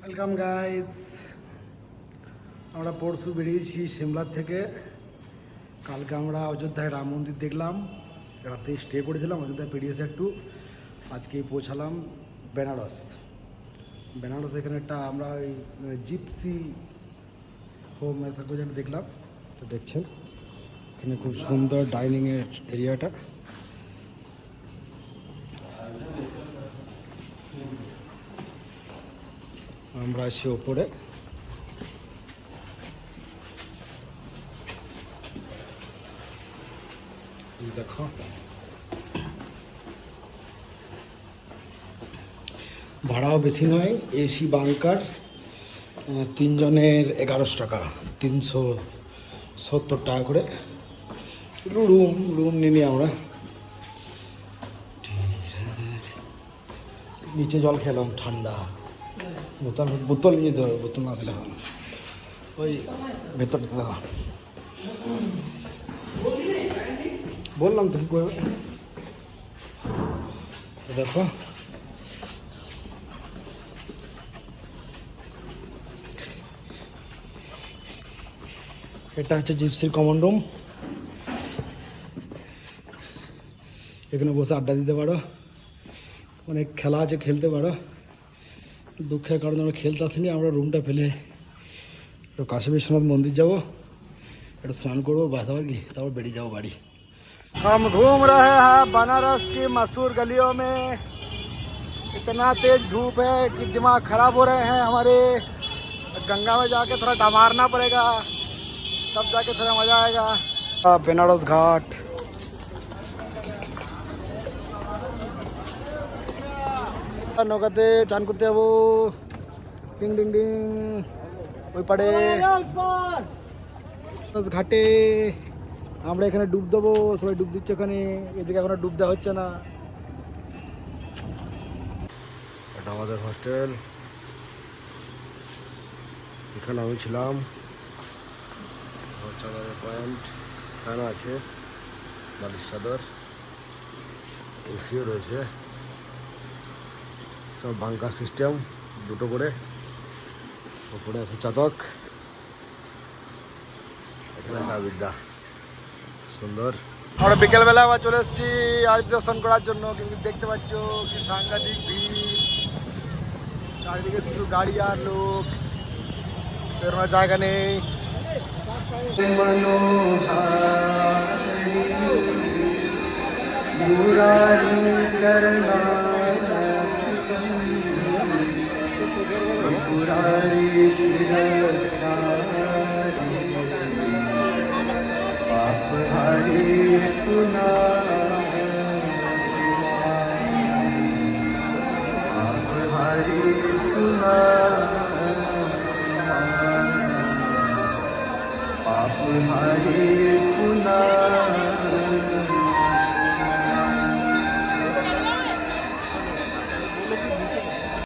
Welcome guys. আমরা পরশু বেরিয়েছি সিমলার থেকে। কালকে আমরা অযোধ্যায় রাম মন্দির দেখলাম, রাতে স্টে করেছিলাম অযোধ্যায় পেরিয়েছে একটু। আজকেই পৌঁছালাম বেনারস। বেনারস এখানে একটা আমরা ওই জিপসি হোম এসা করে দেখলাম, তো দেখছেন এখানে খুব সুন্দর ডাইনিংয়ের এরিয়াটা। আমরা আছি ওপরে, দেখো ভাড়াও বেশি নয়, এসি বাংকার, 3 জনের 1100 টাকা, 370 টাকা করে রুম নিয়ে নিই আমরা। নিচে জল খেলাম ঠান্ডা, বোতল নিয়ে যেতে হবে, বোতল না দিলে হবে না। ওই ভেতরটা দেখো, বললাম তো কি করবে। দেখো এটা হচ্ছে জিপসির কমন রুম। এখানে বসে আড্ডা দিতে পারো, অনেক খেলা আছে, খেলতে পারো। দুঃখের কারণে আমরা খেলতে আসিনি, আমরা রুমটা ফেলে একটু কাশী বিশ্বনাথ মন্দির যাবো, একটু স্নান করবো, বাস আবার কি, তারপর বেরিয়ে যাবো বাড়ি। हम घूम रहे हैं बनारस की मशहूर गलियों में। इतना तेज धूप है कि दिमाग खराब हो रहे हैं हमारे। गंगा में जाके थोड़ा डमारना पड़ेगा, तब जाके थोड़ा मजा आएगा। बेनारस घाट, নৌকাতে চান করতে যাবো। ডিং ডিং ডিং ওই পাড়ে ঘাটে আমরা এখানে ডুব দেবো, সবাই ডুব দিচ্ছে ওখানে, এদিকে এখন ডুব দেওয়া হচ্ছে না। এটা আমাদের হোস্টেল, এখানে আমি ছিলাম। চাদরের পয়েন্ট, ফ্যান আছে, বালিশ চাদর, এসিও রয়েছে, সব বাঙ্কার সিস্টেম, দুটো করে। ওপরে আছে চাতক, এখানে বিদ্যা সুন্দর। আমরা বিকেলবেলা আবার চলে এসেছি আরতি দর্শন করার জন্য, কিন্তু দেখতে পাচ্ছ কি সাংঘাতিক ভিড়, চারিদিকে শুধু গাড়ি আর লোক, বেরোনোর জায়গা নেই। हरे